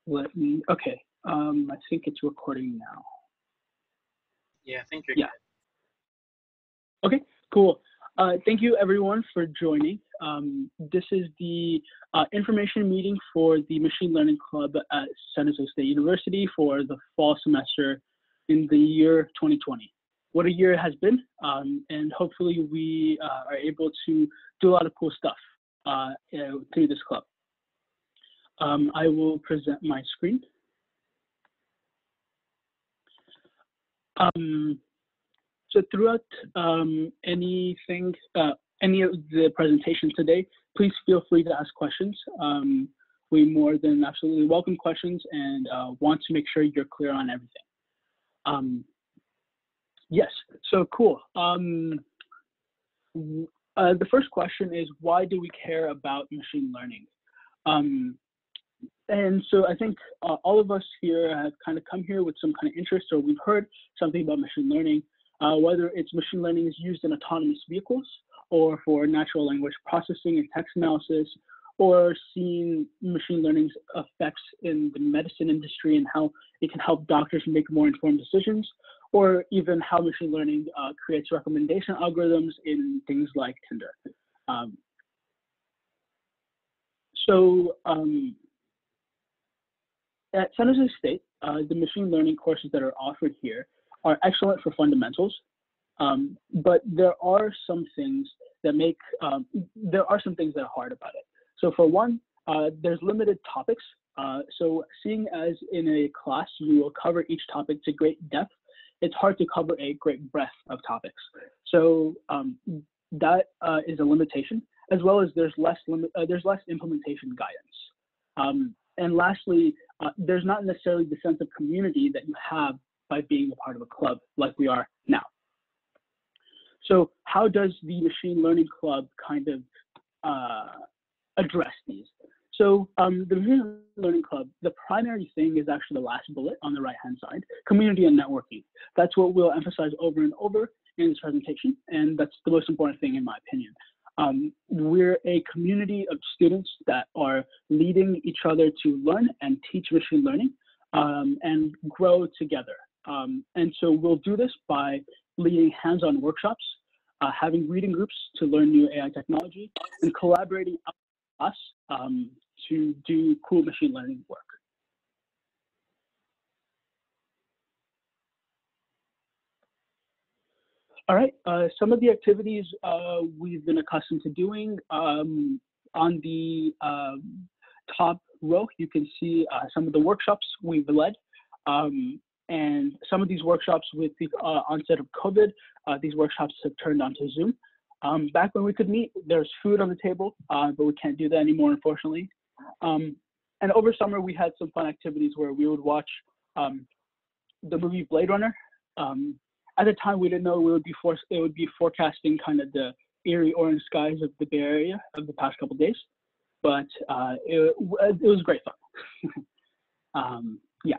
Let me, okay. I think it's recording now. Yeah, I think you're good. Okay, cool. Thank you everyone for joining. This is the information meeting for the Machine Learning Club at San Jose State University for the fall semester in the year 2020. What a year it has been, and hopefully we are able to do a lot of cool stuff through this club. I will present my screen. So throughout any of the presentation today, please feel free to ask questions. We more than absolutely welcome questions and want to make sure you're clear on everything. Yes, so cool. The first question is, why do we care about machine learning? And so I think all of us here have kind of come here with some kind of interest, or we've heard something about machine learning, whether it's machine learning is used in autonomous vehicles or for natural language processing and text analysis, or seeing machine learning's effects in the medicine industry and how it can help doctors make more informed decisions, or even how machine learning creates recommendation algorithms in things like Tinder. At San Jose State, the machine learning courses that are offered here are excellent for fundamentals, but there are some things that are hard about it. So for one, there's limited topics. So seeing as in a class you will cover each topic to great depth, it's hard to cover a great breadth of topics. So that is a limitation, as well as there's less implementation guidance. And lastly, there's not necessarily the sense of community that you have by being a part of a club like we are now. So how does the Machine Learning Club kind of address these? So the Machine Learning Club, the primary thing is actually the last bullet on the right-hand side, community and networking. That's what we'll emphasize over and over in this presentation, and that's the most important thing in my opinion. We're a community of students that are leading each other to learn and teach machine learning and grow together. And so we'll do this by leading hands-on workshops, having reading groups to learn new AI technology, and collaborating with us to do cool machine learning work. All right, some of the activities we've been accustomed to doing. On the top row, you can see some of the workshops we've led. And some of these workshops with the onset of COVID, these workshops have turned onto Zoom. Back when we could meet, there's food on the table, but we can't do that anymore, unfortunately. And over summer, we had some fun activities where we would watch the movie Blade Runner. At the time, we didn't know it would be forecasting kind of the eerie orange skies of the Bay Area of the past couple of days, but it was great fun. Yeah.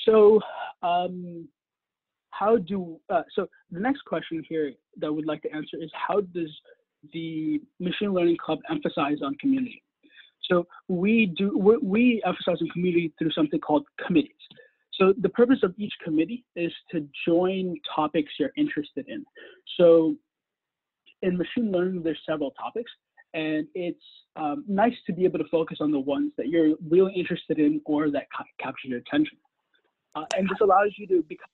So so the next question here that we'd like to answer is, how does the Machine Learning Club emphasize on community? So we emphasize on community through something called committees. So the purpose of each committee is to join topics you're interested in. So in machine learning, there's several topics, and it's nice to be able to focus on the ones that you're really interested in or that capture your attention. And this allows you to become,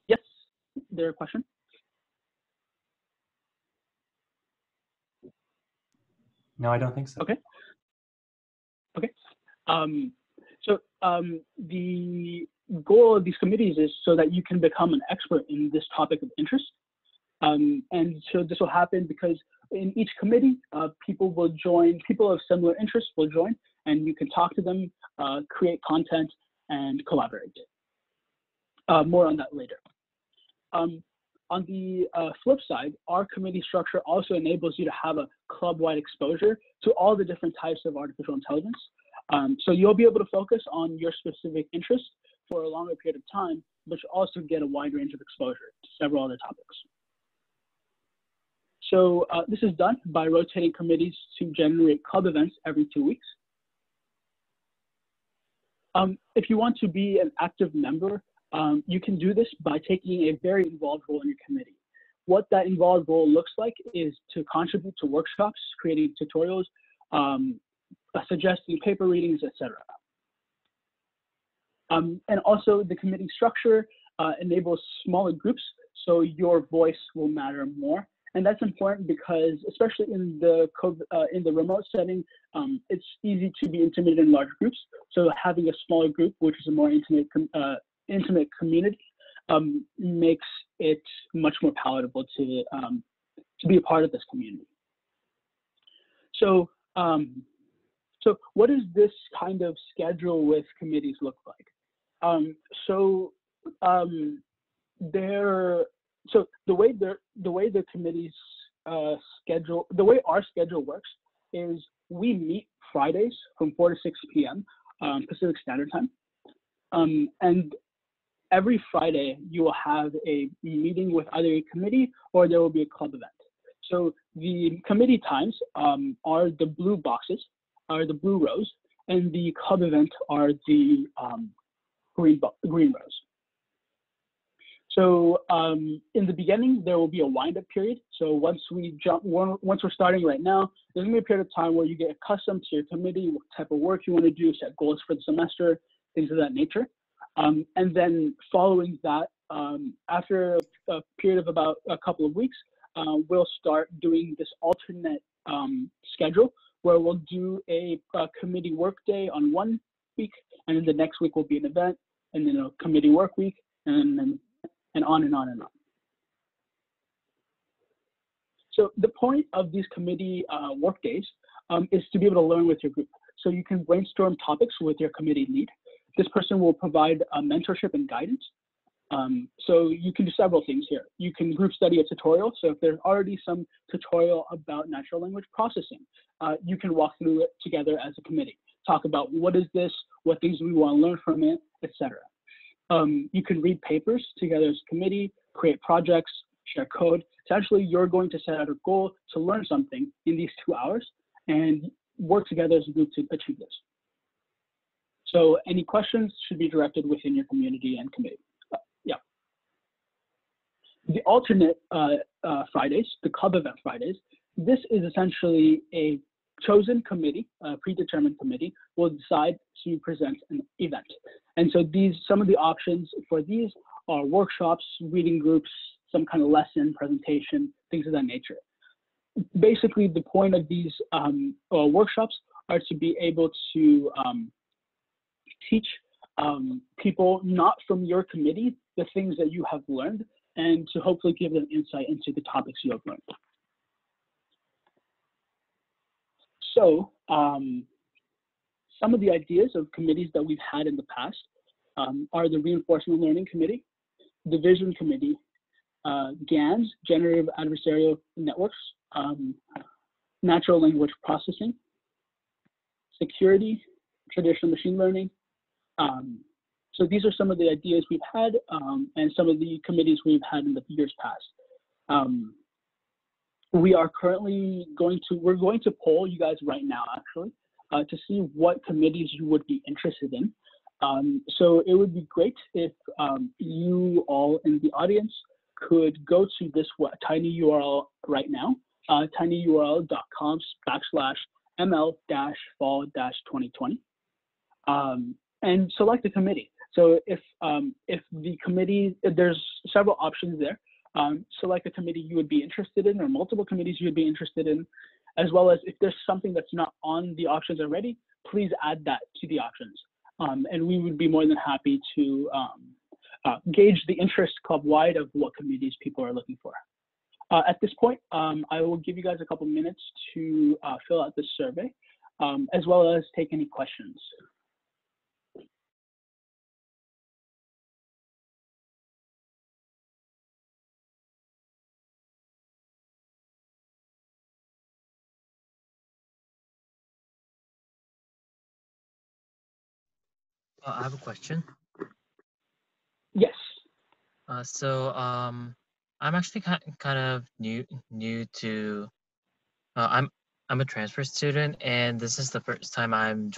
yes, there a question? No, I don't think so. Okay. Okay. The goal of these committees is so that you can become an expert in this topic of interest. And so this will happen because in each committee, people of similar interests will join, and you can talk to them, create content, and collaborate. More on that later. On the flip side, our committee structure also enables you to have a club-wide exposure to all the different types of artificial intelligence. So you'll be able to focus on your specific interests for a longer period of time, but you also get a wide range of exposure to several other topics. So this is done by rotating committees to generate club events every 2 weeks. If you want to be an active member, you can do this by taking a very involved role in your committee. What that involved role looks like is to contribute to workshops, creating tutorials, suggesting paper readings, etc. And also the committee structure enables smaller groups, so your voice will matter more. And that's important because, especially in the remote setting, it's easy to be intimidated in large groups. So having a smaller group, which is a more intimate community, makes it much more palatable to be a part of this community. So, so what does this kind of schedule with committees look like? The way the committee's schedule, the way our schedule works is we meet Fridays from 4 to 6 p.m. Pacific Standard Time, and every Friday you will have a meeting with either a committee or there will be a club event. So the committee times are the blue boxes, are the blue rows, and the club event are the green rows. So in the beginning, there will be a wind-up period. So once we're starting right now, there's gonna be a period of time where you get accustomed to your committee, what type of work you want to do, set goals for the semester, things of that nature. And then following that, after a period of about a couple of weeks, we'll start doing this alternate schedule where we'll do a committee work day on one week, and then the next week will be an event, and then a committee work week, and on and on and on. So the point of these committee work days is to be able to learn with your group. So you can brainstorm topics with your committee lead. This person will provide mentorship and guidance. So you can do several things here. You can group study a tutorial. So if there's already some tutorial about natural language processing, you can walk through it together as a committee. Talk about what is this, what things we want to learn from it, etc. You can read papers together as a committee, create projects, share code. Essentially, you're going to set out a goal to learn something in these 2 hours and work together as a group to achieve this. So any questions should be directed within your community and committee. Yeah. The alternate Fridays, the club event Fridays, this is essentially a chosen committee, a predetermined committee, will decide to present an event. And so some of the options for these are workshops, reading groups, some kind of lesson, presentation, things of that nature. Basically, the point of these workshops are to be able to teach people not from your committee the things that you have learned, and to hopefully give them insight into the topics you have learned. So some of the ideas of committees that we've had in the past are the Reinforcement Learning Committee, Division Committee, GANs, Generative Adversarial Networks, Natural Language Processing, Security, Traditional Machine Learning. So these are some of the ideas we've had and some of the committees we've had in the years past. We are currently going to poll you guys right now, actually, to see what committees you would be interested in. So it would be great if you all in the audience could go to this tiny URL right now, tinyurl.com/ml-fall-2020, and select a committee. So if the committee, there's several options there. Select a committee you would be interested in, or multiple committees you would be interested in, as well as if there's something that's not on the options already, please add that to the options. And we would be more than happy to gauge the interest club-wide of what committees people are looking for. At this point, I will give you guys a couple minutes to fill out this survey, as well as take any questions. I have a question. Yes. I'm actually kind of new to. I'm a transfer student, and this is the first time I'm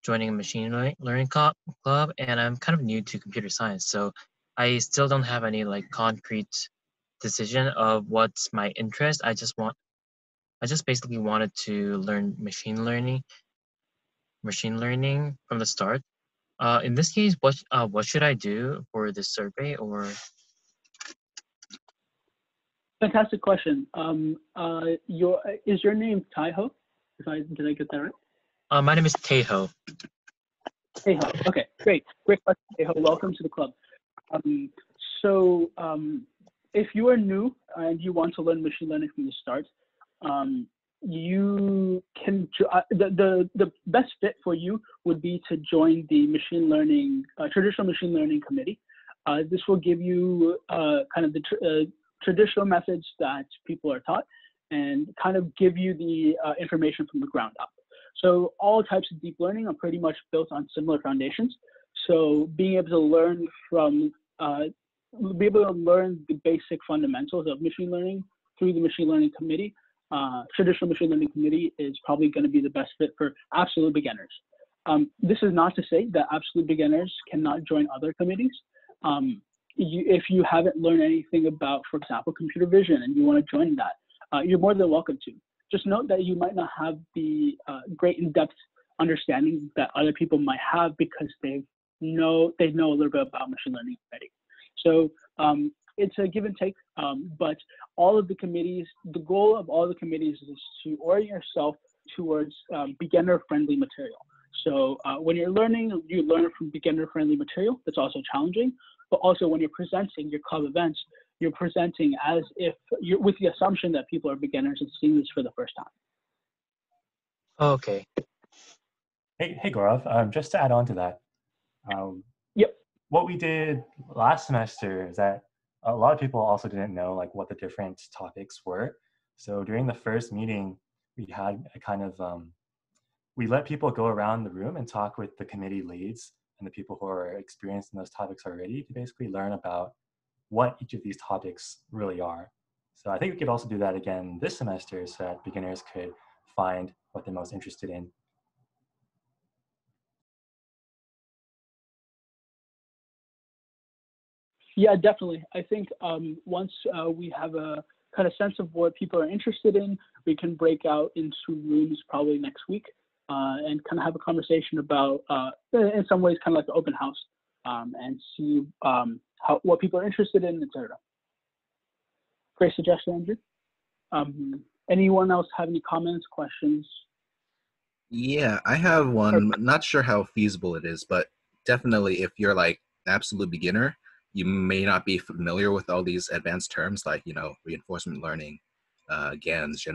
joining a learning club, and I'm kind of new to computer science, so I still don't have any like concrete decision of what's my interest. I just basically wanted to learn machine learning from the start. In this case, what should I do for this survey? Or Fantastic question. Is your name Taiho? Did I get that right? my name is Teho. Taiho. Okay, great question, Taiho. Welcome to the club. So if you are new and you want to learn machine learning from the start, you can the best fit for you would be to join the machine learning traditional machine learning committee. This will give you kind of the traditional methods that people are taught and kind of give you the information from the ground up. So all types of deep learning are pretty much built on similar foundations. So being able to learn the basic fundamentals of machine learning through the machine learning committee, traditional machine learning committee is probably going to be the best fit for absolute beginners. This is not to say that absolute beginners cannot join other committees. If you haven't learned anything about, for example, computer vision and you want to join that, you're more than welcome to. Just note that you might not have the great in-depth understanding that other people might have because they know a little bit about machine learning already. So it's a give and take, but all of the committees, the goal of all the committees is to orient yourself towards beginner-friendly material. So when you're learning, you learn from beginner-friendly material that's also challenging, but also when you're presenting your club events, you're presenting as if you're with the assumption that people are beginners and seeing this for the first time. Okay. Hey, Gaurav, just to add on to that. Yep. What we did last semester is that a lot of people also didn't know like what the different topics were. So during the first meeting, we had a kind of, we let people go around the room and talk with the committee leads and the people who are experienced in those topics already to basically learn about what each of these topics really are. So I think we could also do that again this semester so that beginners could find what they're most interested in. Yeah, definitely. I think once we have a kind of sense of what people are interested in, we can break out into rooms probably next week and kind of have a conversation about, in some ways, kind of like an open house and see what people are interested in, etc. Great suggestion, Andrew. Anyone else have any comments, questions? Yeah, I have one. Not sure how feasible it is, but definitely if you're like an absolute beginner, you may not be familiar with all these advanced terms like, reinforcement learning, GANs,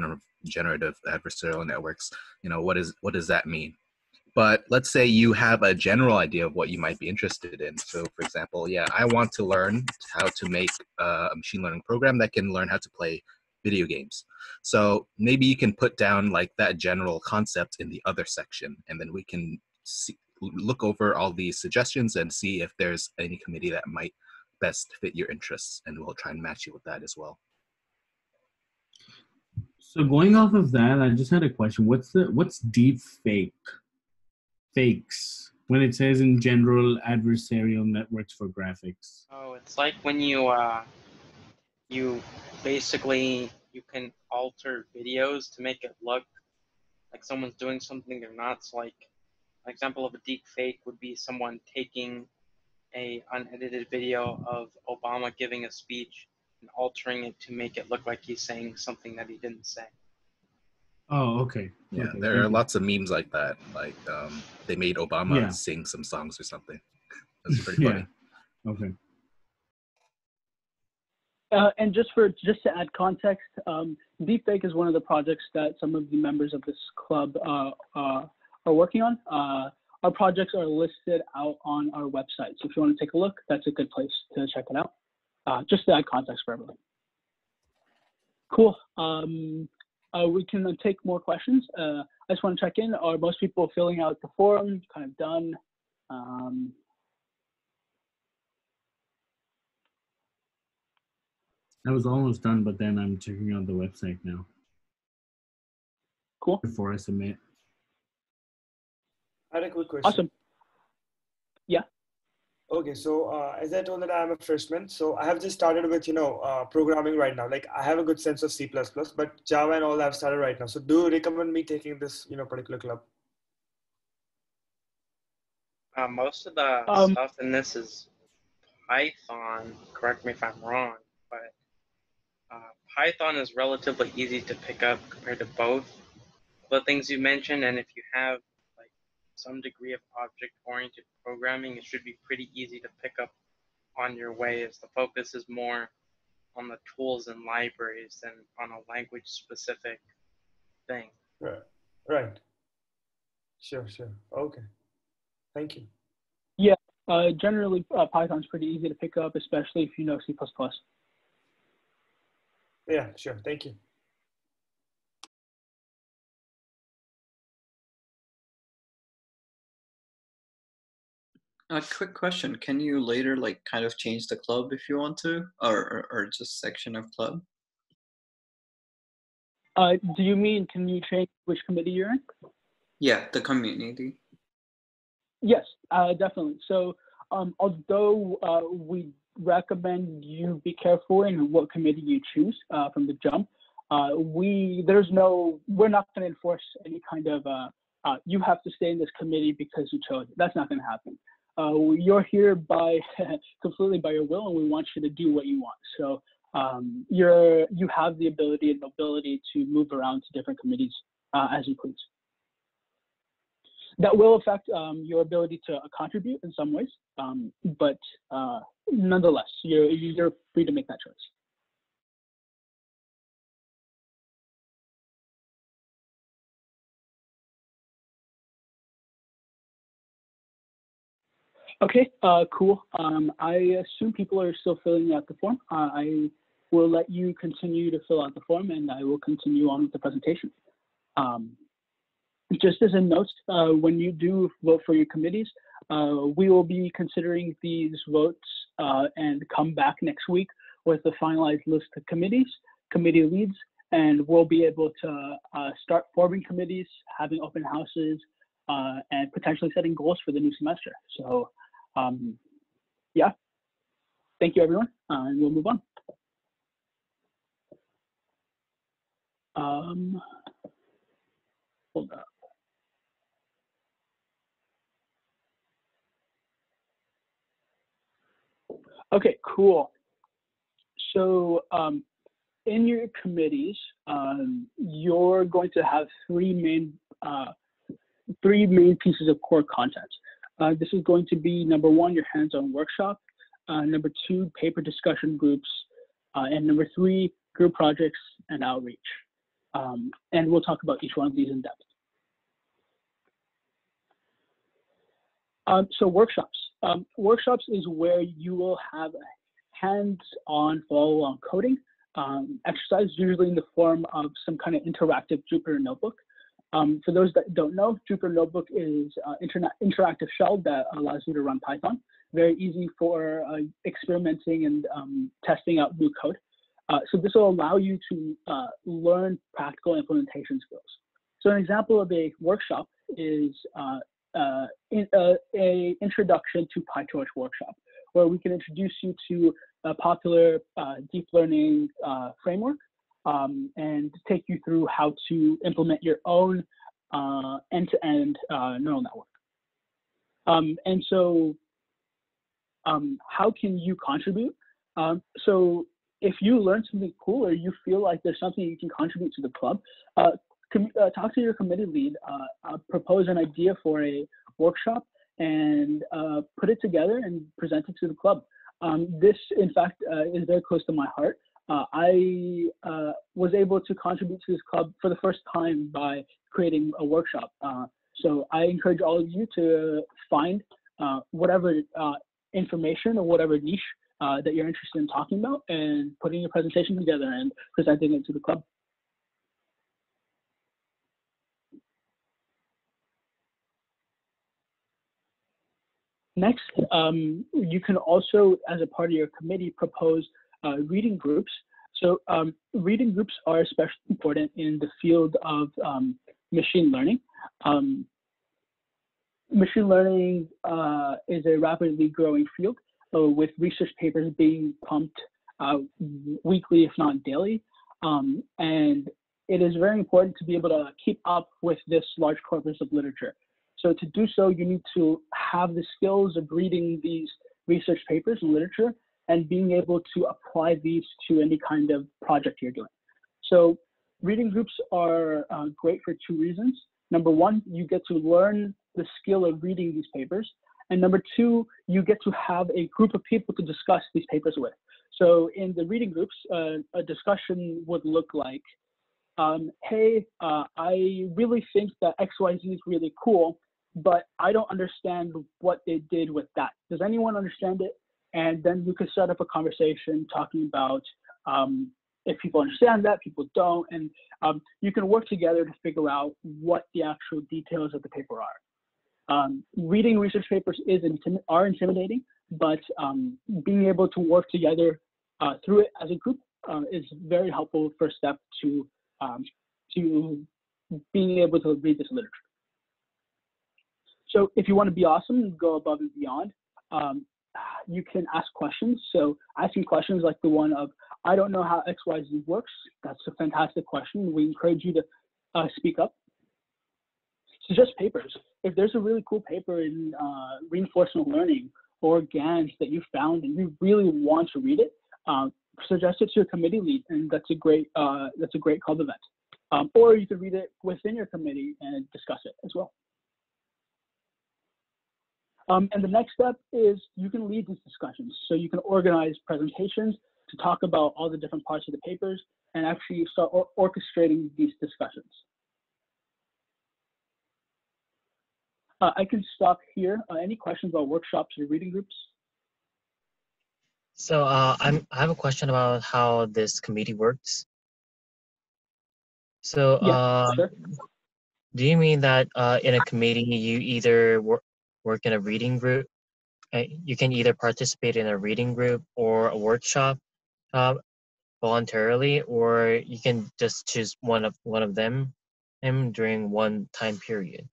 generative adversarial networks. What does that mean? But let's say you have a general idea of what you might be interested in. So for example, I want to learn how to make a machine learning program that can learn how to play video games. So maybe you can put down like that general concept in the other section, and then we can look over all these suggestions and see if there's any committee that might best fit your interests, and we'll try and match you with that as well. So going off of that, I just had a question. What's deep fakes when it says in general adversarial networks for graphics? Oh, it's like when you basically you can alter videos to make it look like someone's doing something they're not. So like an example of a deep fake would be someone taking a unedited video of Obama giving a speech and altering it to make it look like he's saying something that he didn't say. Oh, okay. Yeah, okay, there are lots of memes like that. Like they made Obama sing some songs or something. That's pretty funny. Okay. And just to add context, Deepfake is one of the projects that some of the members of this club are working on. Our projects are listed out on our website. So if you want to take a look, that's a good place to check it out. Just to add context for everyone. Cool. We can take more questions. I just want to check in. Are most people filling out the form? Kind of done? I was almost done, but then I'm checking out the website now. Cool. Before I submit. I had a quick question. Awesome. Yeah. Okay, so as I told that I'm a freshman, so I have just started with, programming right now. Like I have a good sense of C++, but Java and all I've started right now. So do you recommend me taking this, particular club? Most of the stuff in this is Python. Correct me if I'm wrong, but Python is relatively easy to pick up compared to both the things you mentioned. And if you have like some degree of object-oriented programming, it should be pretty easy to pick up on your way, as the focus is more on the tools and libraries than on a language-specific thing. Right. Sure. Okay. Thank you. Yeah. Generally, Python's pretty easy to pick up, especially if you know C++. Yeah, sure. Thank you. A quick question. Can you later kind of change the club if you want to, or just section of club? Do you mean, can you change which committee you're in? Yeah, the community. Yes, definitely. So although we recommend you be careful in what committee you choose from the jump, we're not going to enforce any kind of, you have to stay in this committee because you chose it. That's not going to happen. You're here completely by your will, and we want you to do what you want. So you have the ability and mobility to move around to different committees as you please. That will affect your ability to contribute in some ways, but nonetheless, you're free to make that choice. Okay, cool. I assume people are still filling out the form. I will let you continue to fill out the form, and I will continue on with the presentation. Just as a note, when you do vote for your committees, we will be considering these votes and come back next week with the finalized list of committees, committee leads, and we'll be able to start forming committees, having open houses, and potentially setting goals for the new semester. So yeah, thank you everyone, and we'll move on. Hold up. Okay, cool. So in your committees, you're going to have three main pieces of core content. This is going to be number one, your hands-on workshop, number two, paper discussion groups, and number three, group projects and outreach. And we'll talk about each one of these in depth. So workshops. Workshops is where you will have hands-on follow-on coding exercise, usually in the form of some kind of interactive Jupyter notebook. For those that don't know, Jupyter Notebook is an interactive shell that allows you to run Python. Very easy for experimenting and testing out new code. So this will allow you to learn practical implementation skills. So an example of a workshop is a introduction to PyTorch workshop, where we can introduce you to a popular deep learning framework and take you through how to implement your own end-to-end neural network. And so how can you contribute? So if you learn something cool or you feel like there's something you can contribute to the club, talk to your committee lead, propose an idea for a workshop, and put it together and present it to the club. This, in fact, is very close to my heart. I was able to contribute to this club for the first time by creating a workshop. So I encourage all of you to find whatever information or whatever niche that you're interested in talking about and putting your presentation together and presenting it to the club. Next, you can also, as a part of your committee, propose reading groups. So reading groups are especially important in the field of machine learning. machine learning is a rapidly growing field with research papers being pumped weekly, if not daily. And it is very important to be able to keep up with this large corpus of literature. So to do so, you need to have the skills of reading these research papers and literature and being able to apply these to any kind of project you're doing. So reading groups are great for two reasons. Number one, you get to learn the skill of reading these papers. And number two, you get to have a group of people to discuss these papers with. So in the reading groups, a discussion would look like, hey, I really think that XYZ is really cool, but I don't understand what they did with that. Does anyone understand it? And then you could set up a conversation talking about if people understand that, people don't, and you can work together to figure out what the actual details of the paper are. Reading research papers are intimidating, but being able to work together through it as a group is very helpful first step to being able to read this literature. So if you want to be awesome and go above and beyond, you can ask questions. So asking questions like the one of, I don't know how XYZ works. That's a fantastic question. We encourage you to speak up. Suggest papers. If there's a really cool paper in reinforcement learning or GANs that you found and you really want to read it, suggest it to your committee lead, and that's a great club event. Or you could read it within your committee and discuss it as well. And the next step is you can lead these discussions. So you can organize presentations to talk about all the different parts of the papers and actually start orchestrating these discussions. I can stop here. Any questions about workshops or reading groups? So I have a question about how this committee works. So Sure. do you mean that in a committee you either work in a reading group? You can either participate in a reading group or a workshop voluntarily, or you can just choose one of them during one time period.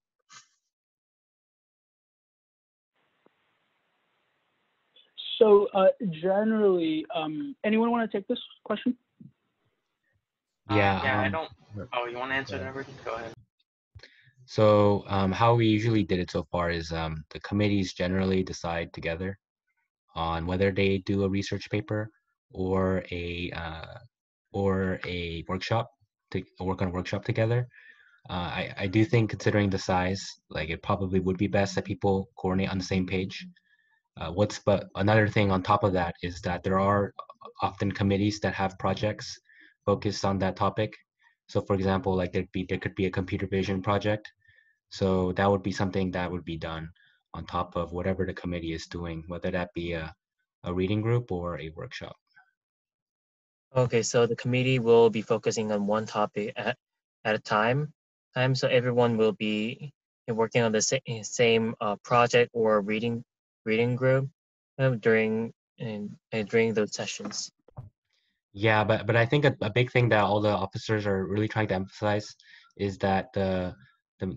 So generally, anyone want to take this question? Yeah, I don't. Oh, you want to answer that, Ricky? Go ahead. So how we usually did it so far is the committees generally decide together on whether they do a research paper or a workshop to work on a workshop together. I do think, considering the size, like it probably would be best that people coordinate on the same page. But another thing on top of that is that there are often committees that have projects focused on that topic. So for example, like there could be a computer vision project. So that would be something that would be done on top of whatever the committee is doing, whether that be a reading group or a workshop. Okay, so the committee will be focusing on one topic at a time, so everyone will be working on the same project or reading group during those sessions. Yeah, but I think a big thing that all the officers are really trying to emphasize is that the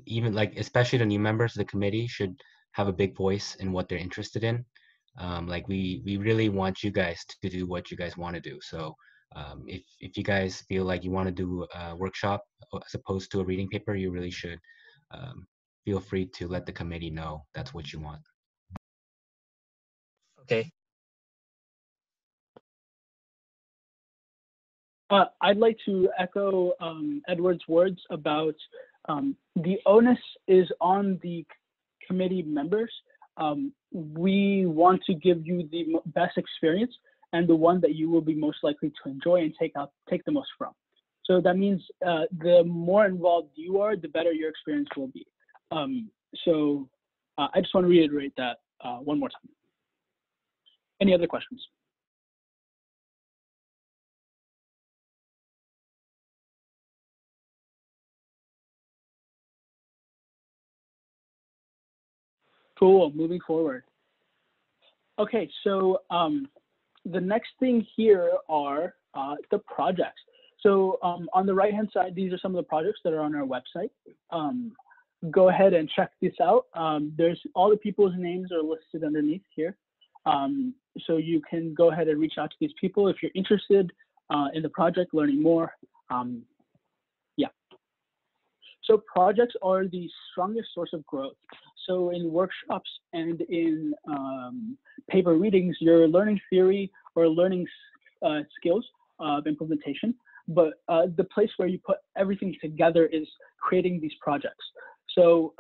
even like especially the new members of the committee should have a big voice in what they're interested in. Like we really want you guys to do what you guys want to do. So if you guys feel like you want to do a workshop as opposed to a reading paper, you really should feel free to let the committee know that's what you want. Okay. I'd like to echo Edward's words about the onus is on the committee members. We want to give you the best experience and the one that you will be most likely to enjoy and take the most from. So that means the more involved you are, the better your experience will be. So I just want to reiterate that one more time. Any other questions? Cool, moving forward. Okay, so the next thing here are the projects. So on the right-hand side, these are some of the projects that are on our website. go ahead and check this out. There's all the people's names are listed underneath here. So you can go ahead and reach out to these people if you're interested in the project, learning more. Yeah. So projects are the strongest source of growth. So in workshops and in paper readings, you're learning theory or learning skills of implementation. But the place where you put everything together is creating these projects. So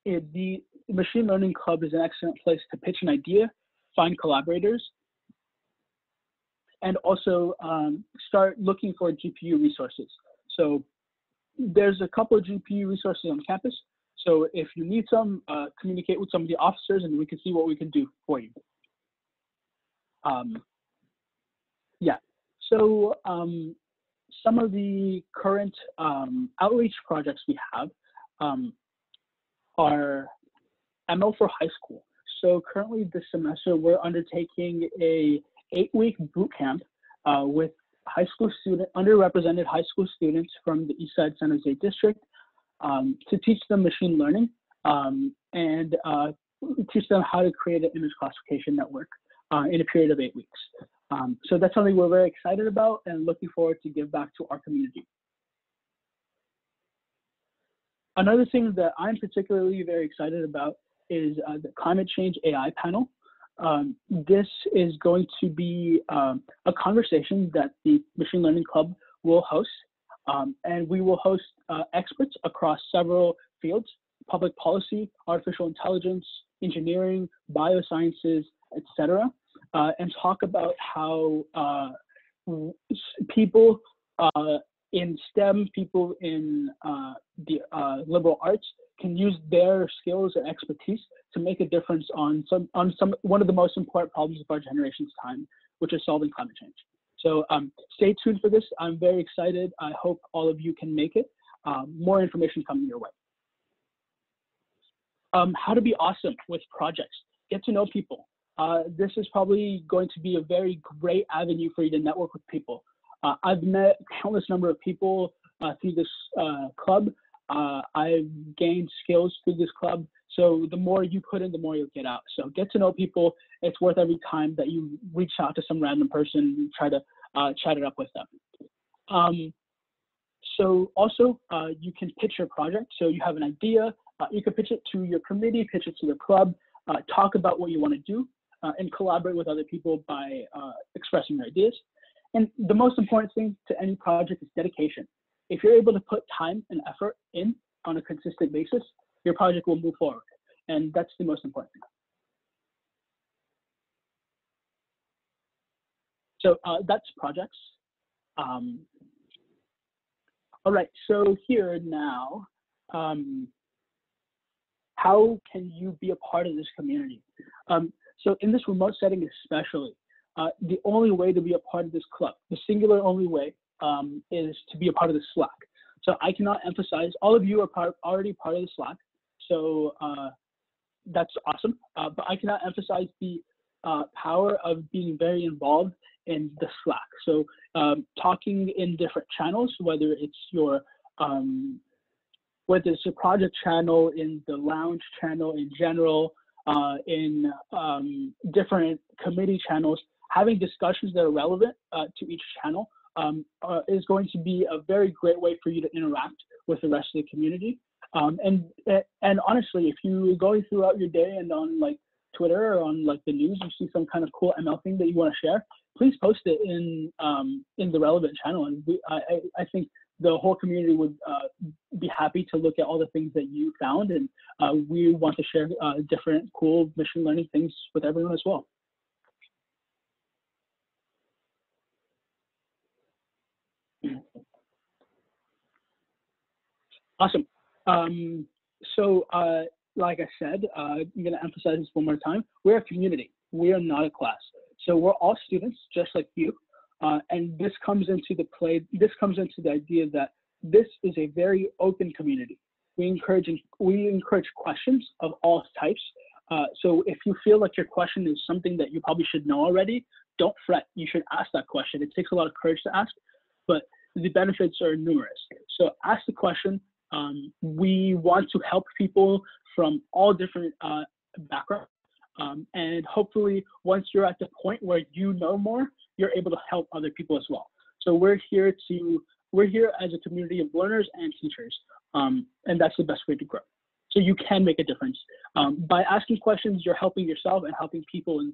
the Machine Learning Club is an excellent place to pitch an idea, find collaborators, and also start looking for GPU resources. So there's a couple of GPU resources on campus. So if you need some, communicate with some of the officers and we can see what we can do for you. Yeah, so some of the current outreach projects we have are ML for high school. So currently this semester, we're undertaking a 8-week boot camp with underrepresented high school students from the Eastside San Jose district to teach them machine learning and teach them how to create an image classification network in a period of 8 weeks. So that's something we're very excited about and looking forward to give back to our community. Another thing that I'm particularly very excited about is the Climate Change AI panel. This is going to be a conversation that the Machine Learning Club will host, and we will host experts across several fields: public policy, artificial intelligence, engineering, biosciences, etc., and talk about how people in STEM, people in the liberal arts can use their skills and expertise to make a difference on one of the most important problems of our generation's time, which is solving climate change. So stay tuned for this. I'm very excited. I hope all of you can make it. More information coming your way. How to be awesome with projects. Get to know people. This is probably going to be a very great avenue for you to network with people. I've met countless number of people through this club. I've gained skills through this club. So the more you put in, the more you'll get out. So get to know people. It's worth every time that you reach out to some random person and try to chat it up with them. So also, you can pitch your project. So you have an idea. You can pitch it to your committee, pitch it to the club, talk about what you want to do, and collaborate with other people by expressing your ideas. And the most important thing to any project is dedication. If you're able to put time and effort in on a consistent basis, your project will move forward. And that's the most important thing. So that's projects. All right, so here now, how can you be a part of this community? So in this remote setting especially, the only way to be a part of this club, the singular only way, is to be a part of the Slack. So I cannot emphasize, all of you are already part of the Slack, so that's awesome. But I cannot emphasize the power of being very involved in the Slack. So talking in different channels, whether it's your project channel, in the lounge channel in general, in different committee channels, having discussions that are relevant to each channel is going to be a very great way for you to interact with the rest of the community. And honestly, if you're going throughout your day and on like Twitter or on like the news, you see some kind of cool ML thing that you want to share, please post it in the relevant channel. And I think the whole community would be happy to look at all the things that you found, and we want to share different cool machine learning things with everyone as well. Awesome. So like I said, I'm going to emphasize this one more time. We're a community. We are not a class. So we're all students just like you. And this comes into the idea that this is a very open community. We encourage questions of all types. So if you feel like your question is something that you probably should know already, don't fret. You should ask that question. It takes a lot of courage to ask, but the benefits are numerous. So ask the question, We want to help people from all different backgrounds. And hopefully, once you're at the point where you know more, you're able to help other people as well. So we're here as a community of learners and teachers, and that's the best way to grow. So you can make a difference. By asking questions, you're helping yourself and helping people in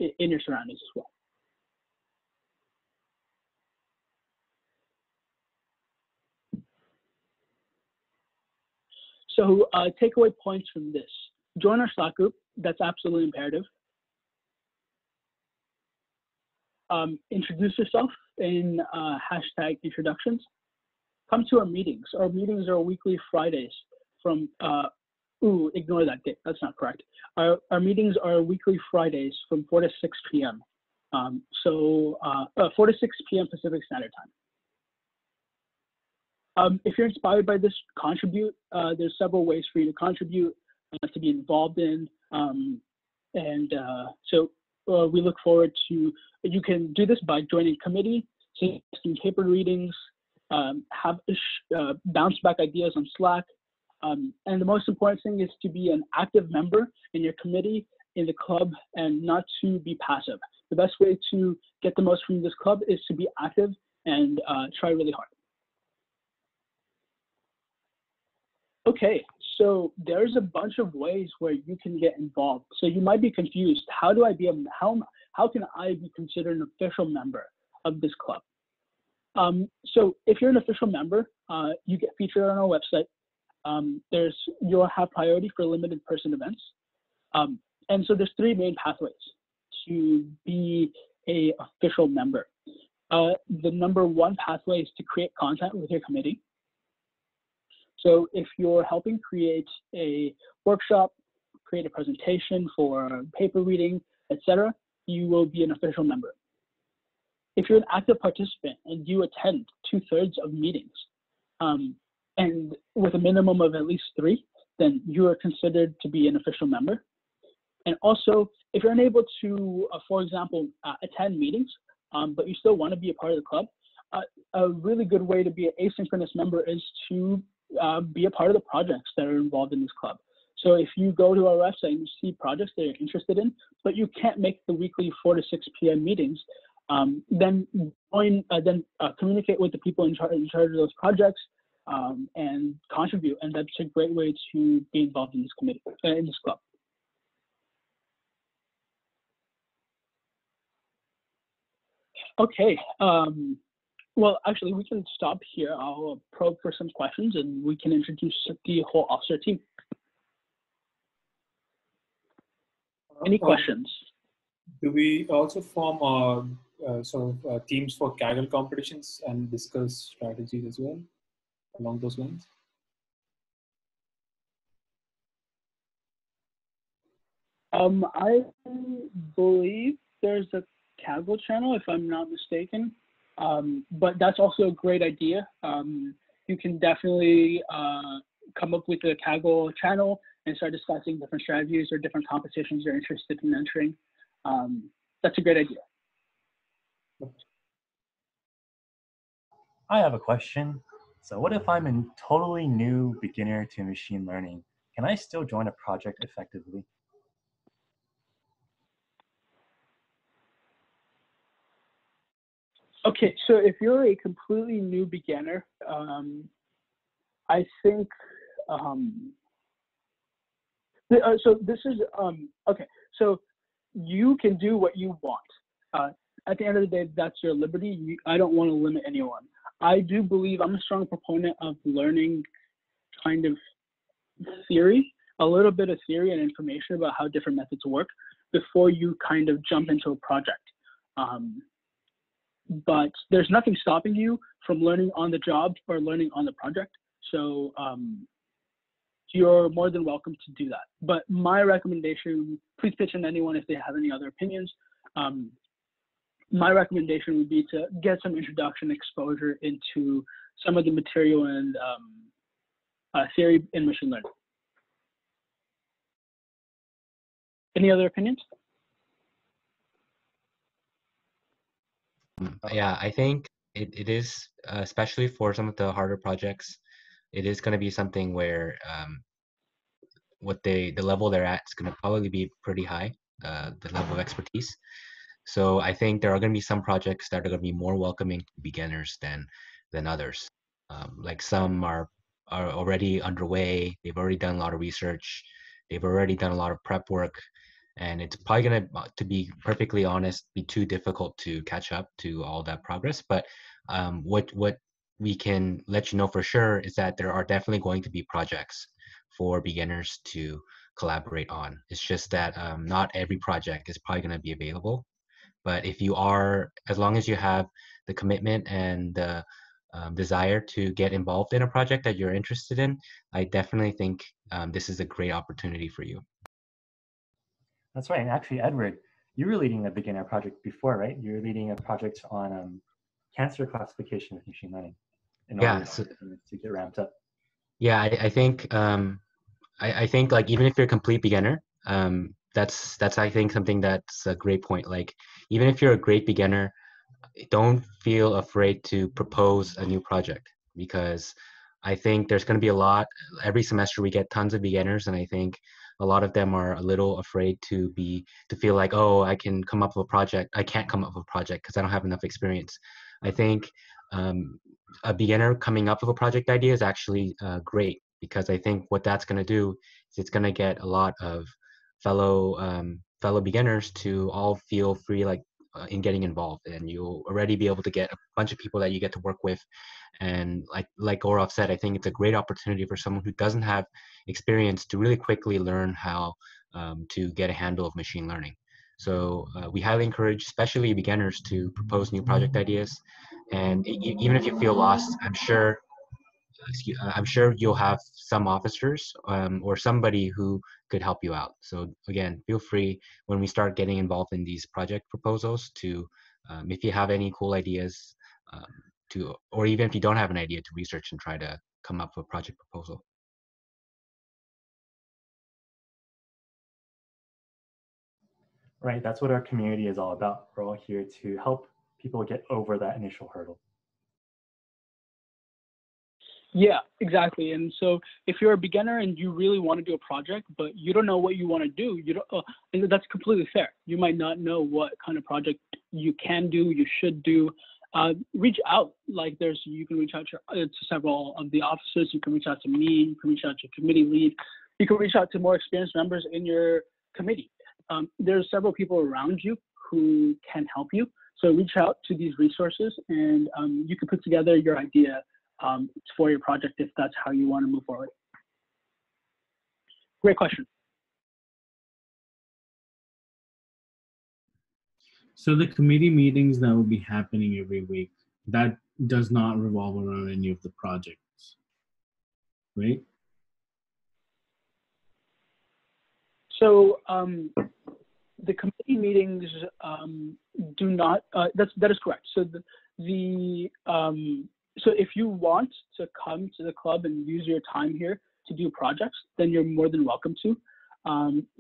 your surroundings as well. So takeaway points from this. Join our Slack group. That's absolutely imperative. Introduce yourself in hashtag introductions. Come to our meetings. Our meetings are weekly Fridays from, ignore that date. That's not correct. Our meetings are weekly Fridays from 4 to 6 p.m. 4 to 6 p.m. Pacific Standard Time. If you're inspired by this, contribute. There's several ways for you to contribute, to be involved in. We look forward to, you can do this by joining committee, suggesting paper readings, bounce back ideas on Slack. And the most important thing is to be an active member in your committee, in the club, and not to be passive. The best way to get the most from this club is to be active and try really hard. Okay, so there's a bunch of ways where you can get involved. So you might be confused. How can I be considered an official member of this club? So if you're an official member, you get featured on our website. You'll have priority for limited person events. And so there's 3 main pathways to be an official member. The number 1 pathway is to create content with your committee. So if you're helping create a workshop, create a presentation for paper reading, etc., you will be an official member. If you're an active participant and you attend 2/3 of meetings, and with a minimum of at least 3, then you are considered to be an official member. And also, if you're unable to, for example, attend meetings, but you still want to be a part of the club, a really good way to be an asynchronous member is to be a part of the projects that are involved in this club. So if you go to our website and you see projects that you're interested in, but you can't make the weekly 4 to 6 p.m. meetings, then communicate with the people in charge of those projects and contribute. And that's a great way to be involved in this committee, in this club. Okay. Well, actually, we can stop here. I'll probe for some questions, and we can introduce the whole officer team. Any questions? Do we also form teams for Kaggle competitions and discuss strategies as well along those lines? I believe there's a Kaggle channel, if I'm not mistaken. But that's also a great idea. You can definitely come up with a Kaggle channel and start discussing different strategies or different competitions you're interested in entering. That's a great idea. I have a question. So what if I'm a totally new beginner to machine learning? Can I still join a project effectively? Okay, so if you're a completely new beginner, I think, so this is, okay, so you can do what you want. At the end of the day, that's your liberty. I don't want to limit anyone. I do believe I'm a strong proponent of learning kind of theory, a little bit of theory and information about how different methods work before you kind of jump into a project. But there's nothing stopping you from learning on the job or learning on the project. So you're more than welcome to do that. But my recommendation, please pitch in anyone if they have any other opinions. My recommendation would be to get some introduction exposure into some of the material and theory in machine learning. Any other opinions? Yeah, I think it is, especially for some of the harder projects, it is going to be something where the level they're at is going to probably be pretty high, the level of expertise. So I think there are going to be some projects that are going to be more welcoming to beginners than others. Like some are already underway. They've already done a lot of research. They've already done a lot of prep work, and it's probably going to be perfectly honest, be too difficult to catch up to all that progress. But what we can let you know for sure is that there are definitely going to be projects for beginners to collaborate on. It's just that not every project is probably going to be available. But if you are, as long as you have the commitment and the desire to get involved in a project that you're interested in, I definitely think this is a great opportunity for you. That's right. And actually, Edward, you were leading a beginner project before, right? You were leading a project on cancer classification with machine learning in order to get ramped up. Yeah, I think I think like even if you're a complete beginner, that's I think something that's a great point. Like even if you're a great beginner, don't feel afraid to propose a new project, because I think there's going to be a lot. Every semester we get tons of beginners, and I think a lot of them are a little afraid to feel like, oh, I can come up with a project. I can't come up with a project because I don't have enough experience. I think a beginner coming up with a project idea is actually great, because I think what that's going to do is it's going to get a lot of fellow beginners to all feel free, like in getting involved, and you'll already be able to get a bunch of people that you get to work with. And like Gaurav said, I think it's a great opportunity for someone who doesn't have experience to really quickly learn how to get a handle of machine learning. So we highly encourage, especially beginners, to propose new project ideas. And even if you feel lost, I'm sure you'll have some officers or somebody who could help you out. So again, feel free when we start getting involved in these project proposals to, if you have any cool ideas, or even if you don't have an idea, to research and try to come up with a project proposal. Right, that's what our community is all about. We're all here to help people get over that initial hurdle. Yeah, exactly. And so if you're a beginner and you really want to do a project, but you don't know what you want to do, that's completely fair. You might not know what kind of project you can do, you should do. Reach out. Like you can reach out to several of the officers. You can reach out to me. You can reach out to your committee lead. You can reach out to more experienced members in your committee. There's several people around you who can help you. So reach out to these resources, and you can put together your idea for your project if that's how you want to move forward. Great question. So the committee meetings that will be happening every week, that does not revolve around any of the projects, right? So the committee meetings do not, that is correct. So so if you want to come to the club and use your time here to do projects, then you're more than welcome to.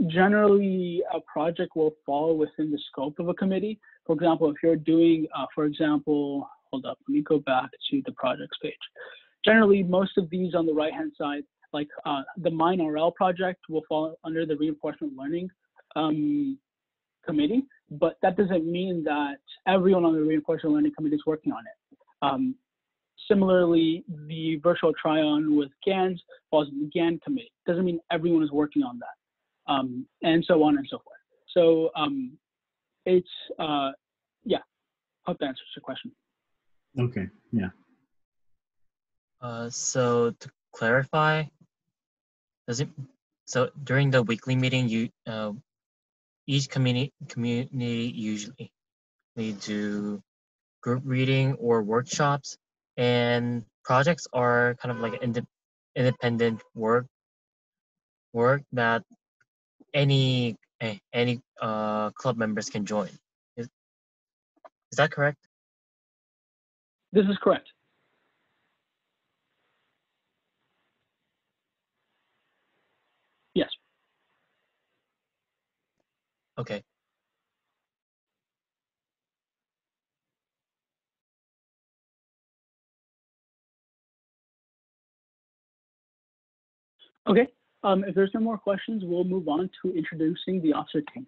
Generally, a project will fall within the scope of a committee. For example, if you're doing, hold up, let me go back to the projects page. Generally, most of these on the right-hand side, like the MineRL project, will fall under the reinforcement learning committee, but that doesn't mean that everyone on the reinforcement learning committee is working on it. Similarly, the virtual try-on with GANs falls in the GAN committee. Doesn't mean everyone is working on that, and so on and so forth. So yeah, hope that answers your question. Okay, yeah. So to clarify, so during the weekly meeting, each community usually do group reading or workshops, and projects are kind of like independent work that any club members can join. Is that correct? This is correct. Yes. Okay. Okay, if there's no more questions, we'll move on to introducing the officer team.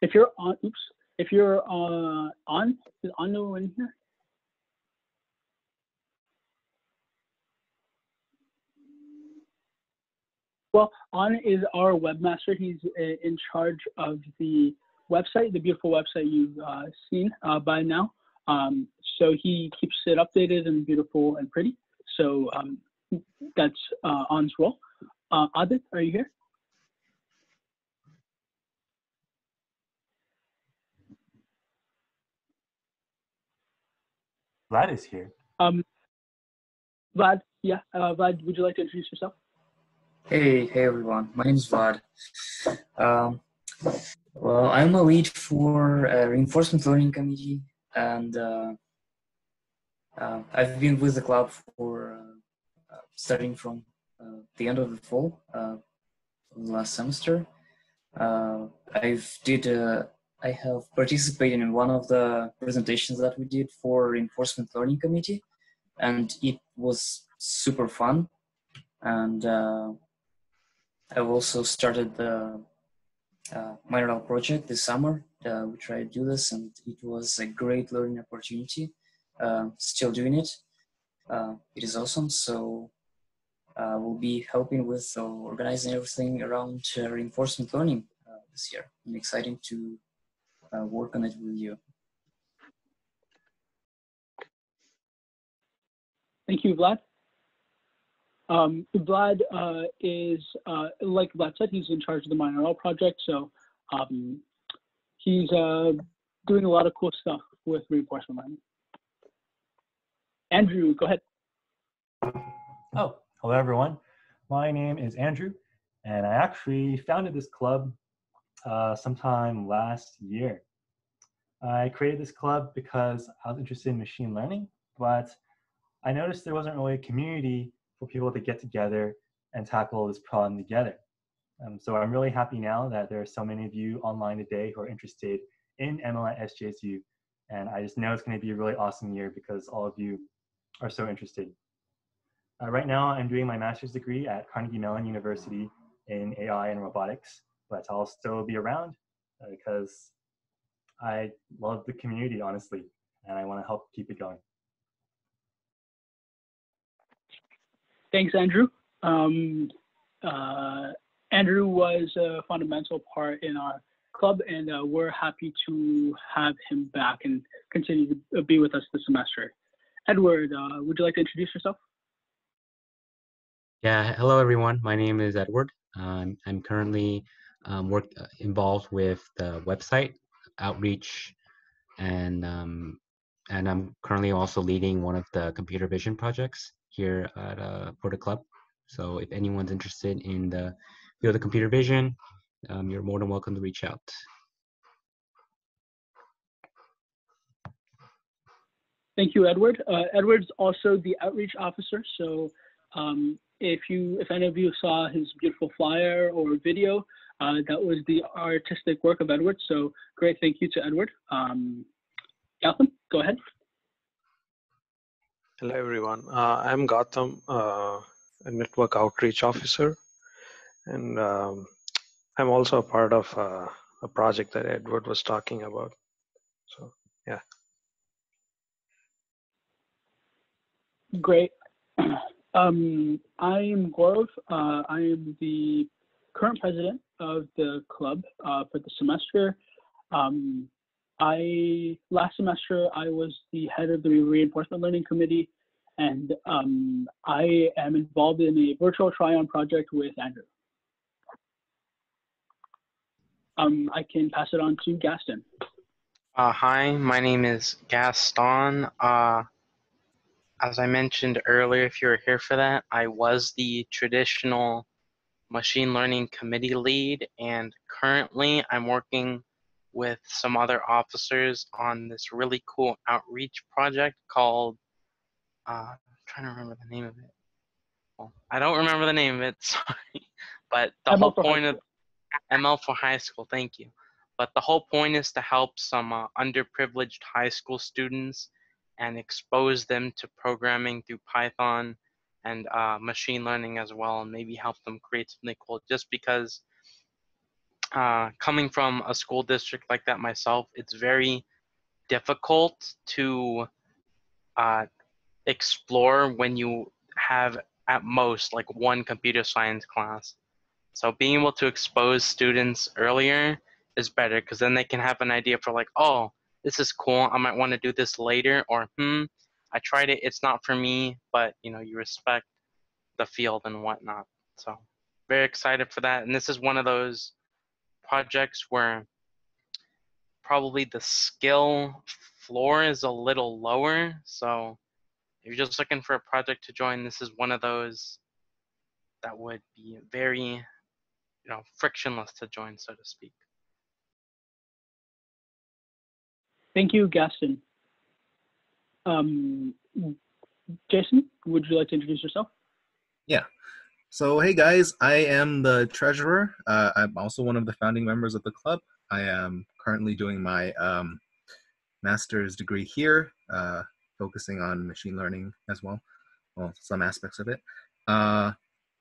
If you're on, if you're on, is on no in here? Well, On is our webmaster. He's in charge of the website, the beautiful website you've seen by now. So he keeps it updated and beautiful and pretty. So that's On's role. Adit, are you here? Vlad is here. Vlad, yeah, Vlad, would you like to introduce yourself? Hey everyone, my name is Vlad. Well, I'm a lead for Reinforcement Learning Committee, and I've been with the club for starting from the end of the fall, last semester. I have participated in one of the presentations that we did for Reinforcement Learning Committee, and it was super fun. And I've also started the minor project this summer. We tried to do this, and it was a great learning opportunity. Still doing it. It is awesome. So we'll be helping with organizing everything around reinforcement learning this year. I'm excited to work on it with you. Thank you, Vlad. Vlad is, like Vlad said, he's in charge of the minor role project. So he's doing a lot of cool stuff with reinforcement learning. Andrew, go ahead. Oh, hello everyone. My name is Andrew, and I actually founded this club sometime last year. I created this club because I was interested in machine learning, but I noticed there wasn't really a community for people to get together and tackle this problem together. So I'm really happy now that there are so many of you online today who are interested in ML at SJSU, and I just know it's going to be a really awesome year because all of you are so interested. Right now, I'm doing my master's degree at Carnegie Mellon University in AI and robotics, but I'll still be around because I love the community, honestly, and I want to help keep it going. Thanks, Andrew. Andrew was a fundamental part in our club, and we're happy to have him back and continue to be with us this semester. Edward, would you like to introduce yourself? Yeah, hello everyone. My name is Edward. I'm currently involved with the website outreach, and I'm currently also leading one of the computer vision projects here at for the club. So if anyone's interested in the field of computer vision, you're more than welcome to reach out. Thank you, Edward. Edward's also the outreach officer. So if any of you saw his beautiful flyer or video, that was the artistic work of Edward. So great, thank you to Edward. Gautam, go ahead. Hello, everyone. I'm Gautam, a network outreach officer, and I'm also a part of a project that Edward was talking about. So, yeah. Great. I am Gaurav. I am the current president of the club for the semester. Last semester I was the head of the reinforcement learning committee, and I am involved in a virtual try-on project with Andrew. I can pass it on to Gaston. Hi, my name is Gaston. As I mentioned earlier, if you were here for that, I was the traditional machine learning committee lead, and currently I'm working with some other officers on this really cool outreach project called, I'm trying to remember the name of it. Well, I don't remember the name of it, sorry. But the whole point of ML for high school, thank you. But the whole point is to help some underprivileged high school students and expose them to programming through Python and machine learning as well, and maybe help them create something cool. Just because coming from a school district like that myself, it's very difficult to explore when you have at most like one computer science class. So being able to expose students earlier is better, because then they can have an idea for like, oh, this is cool, I might want to do this later, or I tried it, it's not for me, but you know, you respect the field and whatnot. So very excited for that. And this is one of those projects where probably the skill floor is a little lower. So if you're just looking for a project to join, this is one of those that would be very, you know, frictionless to join, so to speak. Thank you, Gaston. Jason, would you like to introduce yourself? Yeah. So, hey guys, I am the treasurer. I'm also one of the founding members of the club. I am currently doing my master's degree here, focusing on machine learning as well, some aspects of it.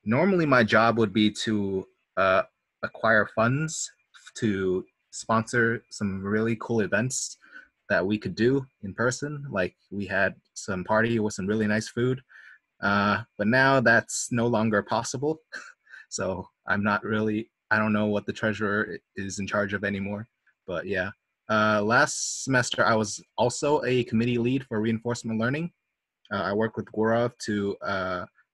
Normally, my job would be to acquire funds to sponsor some really cool events that we could do in person. Like we had some party with some really nice food. But now that's no longer possible. So I'm not really, I don't know what the treasurer is in charge of anymore. But yeah, last semester I was also a committee lead for reinforcement learning. I worked with Gaurav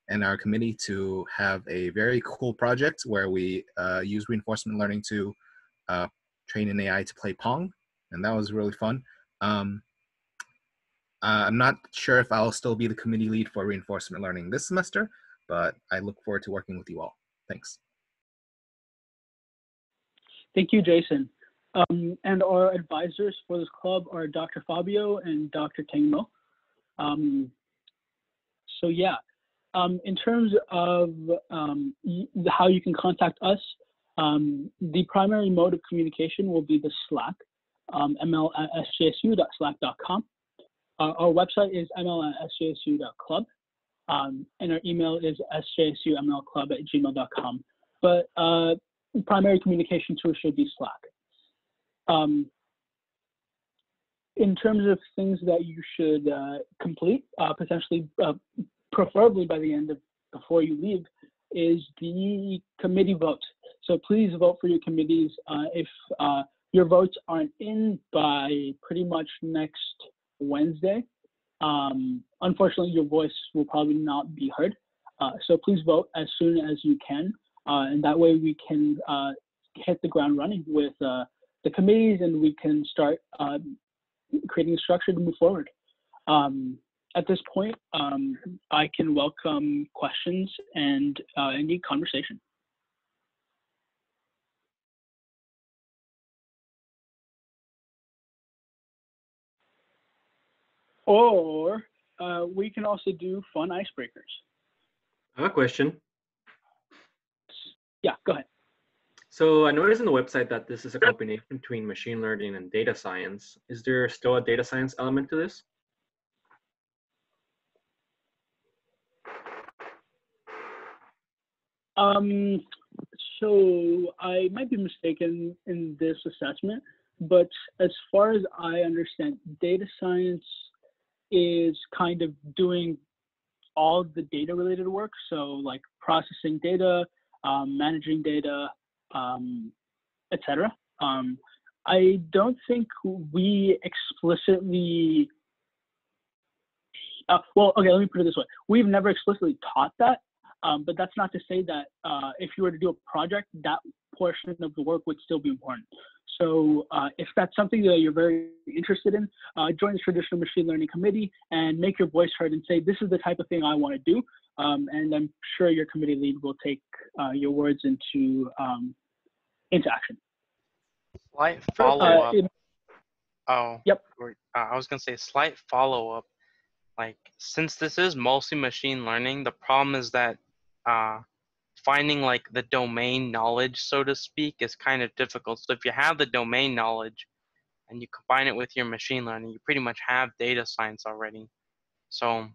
and our committee to have a very cool project where we use reinforcement learning to train an AI to play Pong. And that was really fun. I'm not sure if I'll still be the committee lead for reinforcement learning this semester, but I look forward to working with you all. Thanks. Thank you, Jason. And our advisors for this club are Dr. Fabio and Dr. Tengmo. So yeah, in terms of how you can contact us, the primary mode of communication will be the Slack, mlatsjsu.club. Our website is mlatsjsu.club, and our email is sjsumlclub@gmail.com. But primary communication tool should be Slack. In terms of things that you should complete, potentially, preferably by the end of before you leave, is the committee vote. So please vote for your committees. If your votes aren't in by pretty much next Wednesday, unfortunately your voice will probably not be heard. So please vote as soon as you can, and that way we can hit the ground running with the committees, and we can start creating a structure to move forward. At this point, I can welcome questions and any conversation. Or we can also do fun icebreakers. I have a question. Yeah, go ahead. So I noticed on the website that this is a combination between machine learning and data science. Is there still a data science element to this? So I might be mistaken in this assessment, but as far as I understand, data science is kind of doing all the data related work. So like processing data, managing data, etc. I don't think we explicitly, well, okay, let me put it this way. We've never explicitly taught that, but that's not to say that if you were to do a project, that portion of the work would still be important. So if that's something that you're very interested in, join the traditional machine learning committee and make your voice heard and say, this is the type of thing I want to do. And I'm sure your committee lead will take your words into action. Slight follow-up. Yep. I was going to say slight follow-up. Like, since this is mostly machine learning, the problem is that finding like the domain knowledge, so to speak, is kind of difficult. So if you have the domain knowledge and you combine it with your machine learning, you pretty much have data science already. So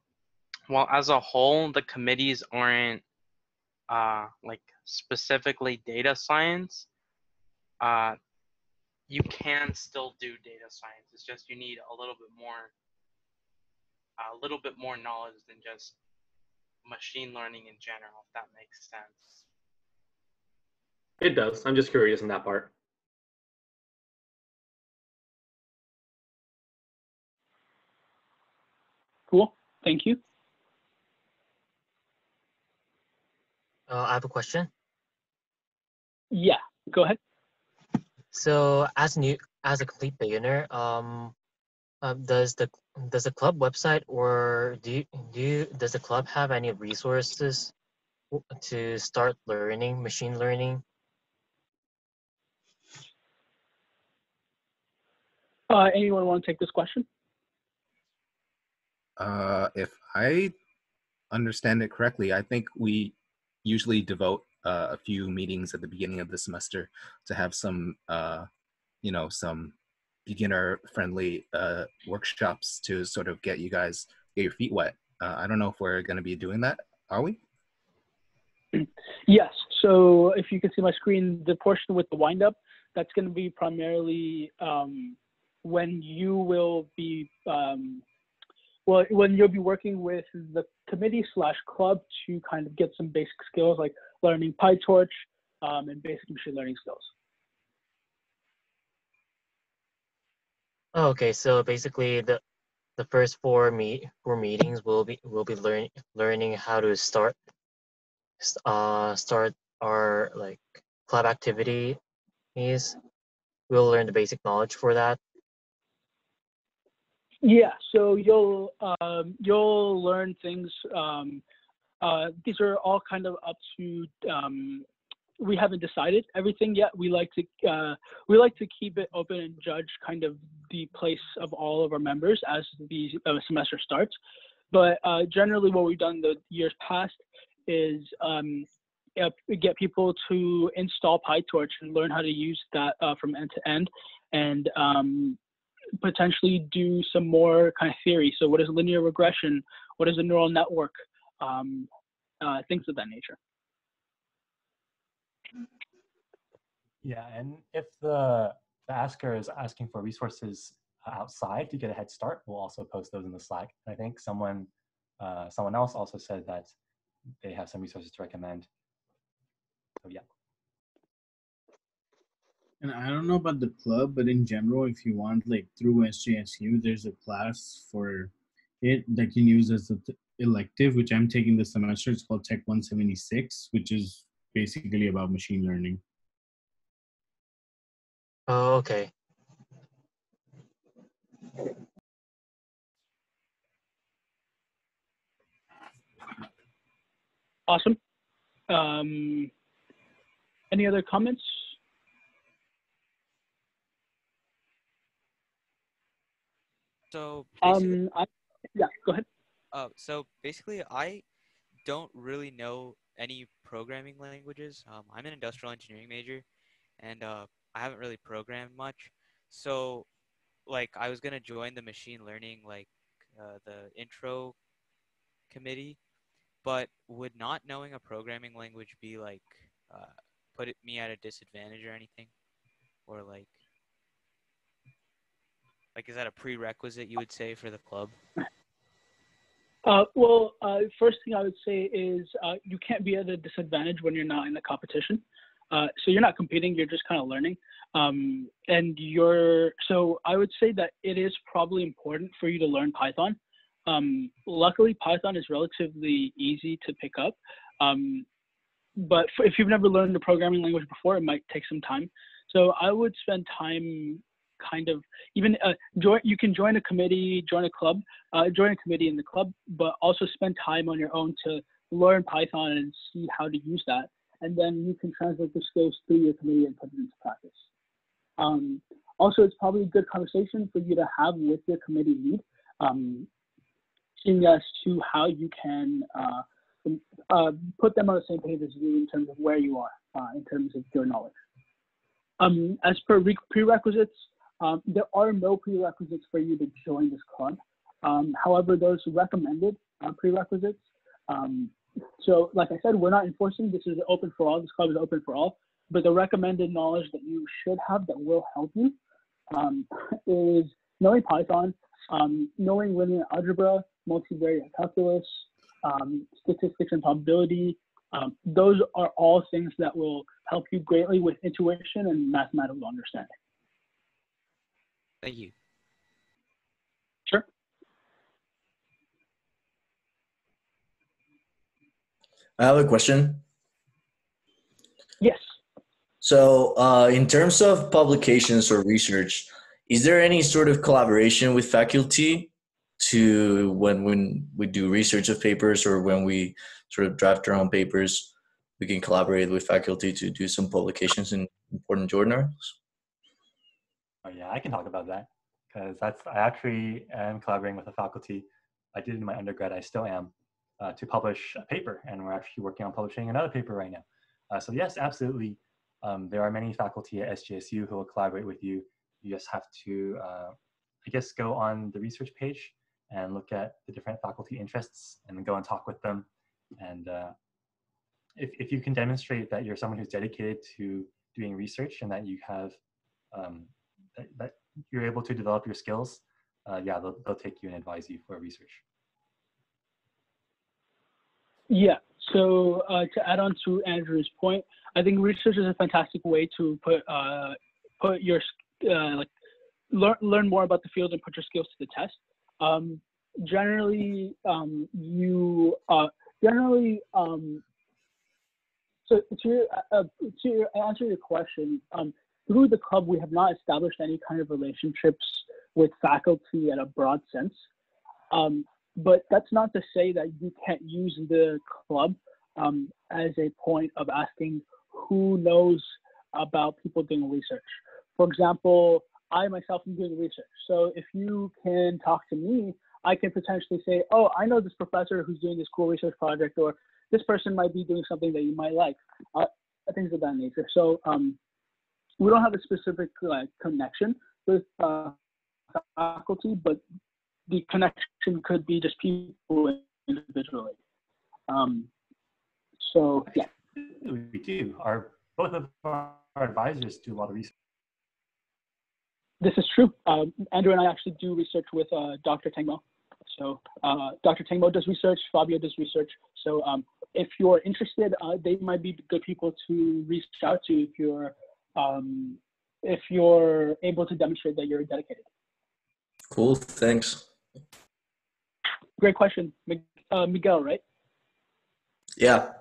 Well, as a whole, the committees aren't like specifically data science. You can still do data science. It's just you need a little bit more knowledge than just machine learning in general, if that makes sense. It does. I'm just curious in that part. Cool. Thank you. I have a question. Yeah, go ahead. So as a complete beginner, does the club website or does the club have any resources to start learning machine learning? Anyone want to take this question? If I understand it correctly, I think we usually devote a few meetings at the beginning of the semester to have some, some beginner-friendly workshops to sort of get your feet wet. I don't know if we're going to be doing that. Are we? Yes. So if you can see my screen, the portion with the wind up, that's going to be primarily when you will be when you'll be working with the committee / club to kind of get some basic skills like learning PyTorch and basic machine learning skills. Oh, okay, so basically the first four meetings will be learning how to start our like club activities. We'll learn the basic knowledge for that. Yeah, so you'll learn things. These are all kind of up to. We haven't decided everything yet. We like to keep it open and judge kind of the place of all of our members as the semester starts. But generally, what we've done the years past is get people to install PyTorch and learn how to use that from end to end, and potentially do some more kind of theory. So what is linear regression? What is a neural network? Things of that nature. Yeah, and if the asker is asking for resources outside to get a head start, we'll also post those in the Slack. And I think someone else also said that they have some resources to recommend. So yeah. And I don't know about the club, but in general, if you want, like through SJSU, there's a class for it that you can use as an elective, which I'm taking this semester. It's called Tech 176, which is basically about machine learning. Oh, okay. Awesome. Any other comments? So basically, yeah, go ahead. So basically, I don't really know any programming languages. I'm an industrial engineering major, and I haven't really programmed much. So, like, I was gonna join the machine learning, like, the intro committee, but would not knowing a programming language be like put me at a disadvantage or anything, or like is that a prerequisite you would say for the club? First thing I would say is you can't be at a disadvantage when you're not in the competition. So you're not competing, you're just kind of learning. So I would say that it is probably important for you to learn Python. Luckily, Python is relatively easy to pick up. But if you've never learned a programming language before, it might take some time. So I would spend time kind of you can join a committee, join a club, join a committee in the club, but also spend time on your own to learn Python and see how to use that. And then you can translate the skills through your committee and put it into practice. Also, it's probably a good conversation for you to have with your committee lead, seeing as to how you can put them on the same page as you in terms of where you are, in terms of your knowledge. As per prerequisites, there are no prerequisites for you to join this club. However, those recommended prerequisites. So like I said, we're not enforcing. This is open for all. This club is open for all. But the recommended knowledge that you should have that will help you is knowing Python, knowing linear algebra, multivariate calculus, statistics and probability. Those are all things that will help you greatly with intuition and mathematical understanding. Thank you. Sure. I have a question. Yes. So in terms of publications or research, is there any sort of collaboration with faculty to when we do research of papers or when we sort of draft our own papers, we can collaborate with faculty to do some publications in important journals? Oh yeah, I can talk about that because I actually am collaborating with the faculty. I did in my undergrad, I still am, to publish a paper, and we're actually working on publishing another paper right now. So yes, absolutely. There are many faculty at SJSU who will collaborate with you. You just have to, I guess, go on the research page and look at the different faculty interests and then go and talk with them. And if you can demonstrate that you're someone who's dedicated to doing research and that you have, that you're able to develop your skills, yeah, they'll take you and advise you for research. Yeah, so to add on to Andrew's point, I think research is a fantastic way to put your like learn more about the field and put your skills to the test. Generally, so to answer your question, through the club we have not established any kind of relationships with faculty in a broad sense. But that's not to say that you can't use the club as a point of asking who knows about people doing research. For example, I myself am doing research. So if you can talk to me, I can potentially say, oh, I know this professor who's doing this cool research project, or this person might be doing something that you might like, things of that nature. So we don't have a specific connection with faculty, but the connection could be just people individually. So yeah. We do. Both of our advisors do a lot of research. This is true. Andrew and I actually do research with Dr. Tengmo. So Dr. Tengmo does research, Fabio does research. So if you're interested, they might be good people to reach out to if you're able to demonstrate that you're dedicated. Cool, thanks. Great question. Miguel, right? Yeah,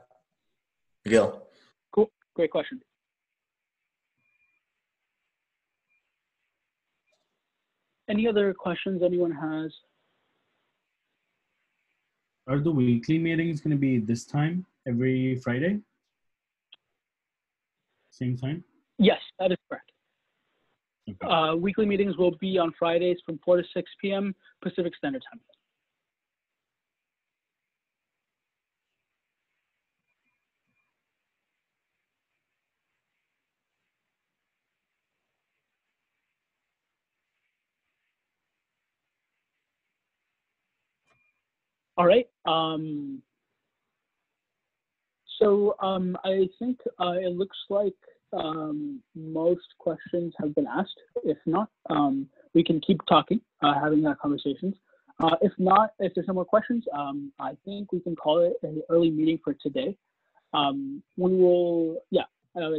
Miguel. Cool, great question. Any other questions anyone has? Are the weekly meetings going to be this time, every Friday? Same time? Yes, that is correct. Okay. Weekly meetings will be on Fridays from 4 to 6 p.m. Pacific Standard Time. All right. I think it looks like most questions have been asked. If not, we can keep talking, having that conversations. If not, if there's no more questions, I think we can call it an early meeting for today. I think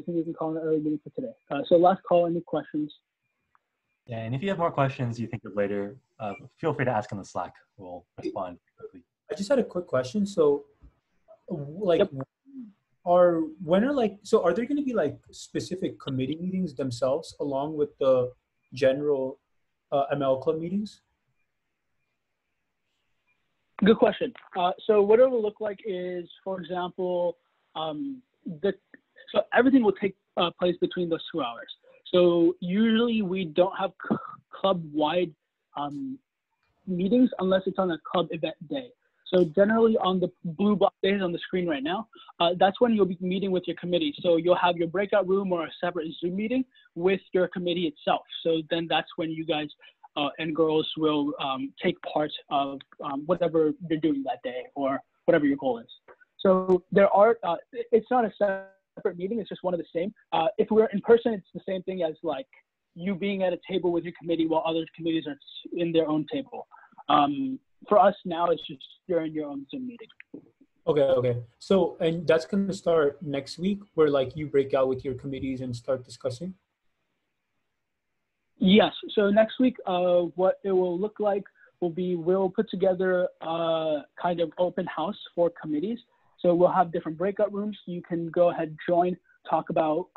we can call it an early meeting for today. So last call, any questions? Yeah, and if you have more questions you think of later, feel free to ask on the Slack. We'll respond quickly. I just had a quick question. So, like, Yep. are there going to be like specific committee meetings themselves along with the general ML club meetings? Good question. So what it will look like is, for example, so everything will take place between those 2 hours. So usually we don't have club-wide meetings unless it's on a club event day. So generally on the blue block days on the screen right now, that's when you'll be meeting with your committee. So you'll have your breakout room or a separate Zoom meeting with your committee itself. So then that's when you guys and girls will take part of whatever you're doing that day or whatever your goal is. So there are, it's not a separate meeting, it's just one of the same. If we're in person, it's the same thing as like you being at a table with your committee while other committees are in their own table. For us now, it's just you're in your own Zoom meeting. Okay. So, and that's going to start next week where like you break out with your committees and start discussing? Yes, so next week, what it will look like will be, we'll put together a kind of open house for committees. So we'll have different breakout rooms. You can go ahead, join, talk about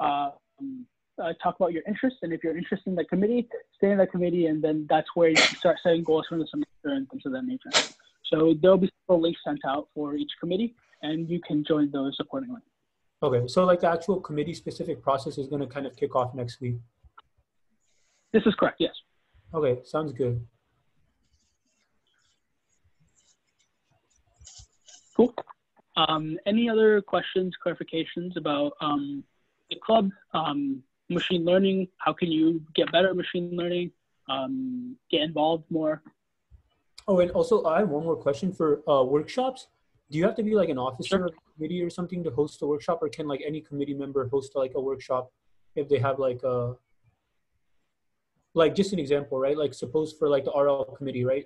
your interests. And if you're interested in the committee, stay in that committee. And then that's where you can start setting goals for the semester and things of that nature. So there'll be several links sent out for each committee and you can join those accordingly. Okay, so like the actual committee specific process is going to kind of kick off next week. This is correct, yes. Okay, sounds good. Cool. Any other questions, clarifications about the club, machine learning? How can you get better at machine learning, get involved more? Oh, and also I have one more question for workshops. Do you have to be like an officer of the committee or something to host a workshop, or can like any committee member host like a workshop if they have like a, like just an example, right? Like suppose for like the RL committee, right?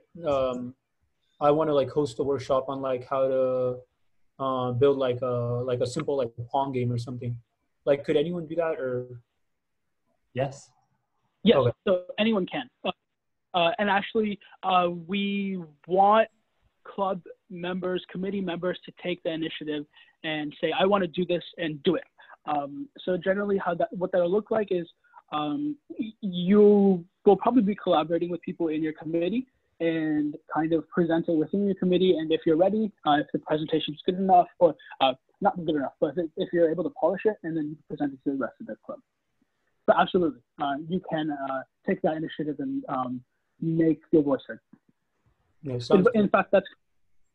I want to like host a workshop on like how to build like a simple like Pong game or something. Like, could anyone do that or? Yes. Yes, okay. So anyone can. And actually, we want club members, committee members to take the initiative and say, I want to do this and do it. So generally what that'll look like is you will probably be collaborating with people in your committee and kind of present it within your committee. And if you're ready, if the presentation is good enough, or not good enough, but if you're able to polish it, and then you can present it to the rest of the club. But absolutely, you can take that initiative and make your voice heard. Yeah, in fact, that's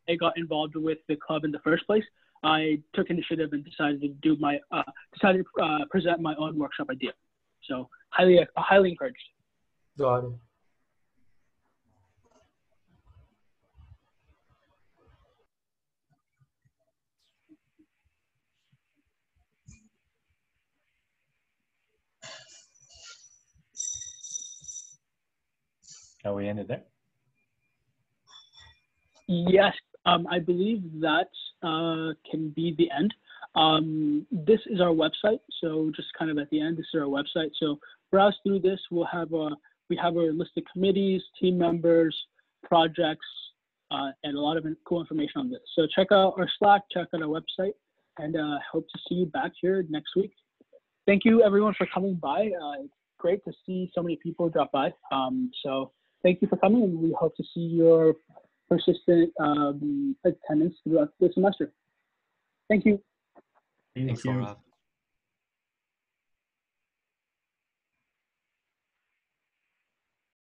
I got involved with the club in the first place. I took initiative and decided to do my present my own workshop idea. So highly encouraged. Got it. Are we ended there? Yes, I believe that can be the end. This is our website, so just kind of at the end, this is our website. So browse through this. We have a list of committees, team members, projects, and a lot of cool information on this. So check out our Slack, check out our website, and hope to see you back here next week. Thank you everyone for coming by. It's great to see so many people drop by. So thank you for coming, and we hope to see your persistent attendance throughout the semester. Thank you. Thanks, Laura.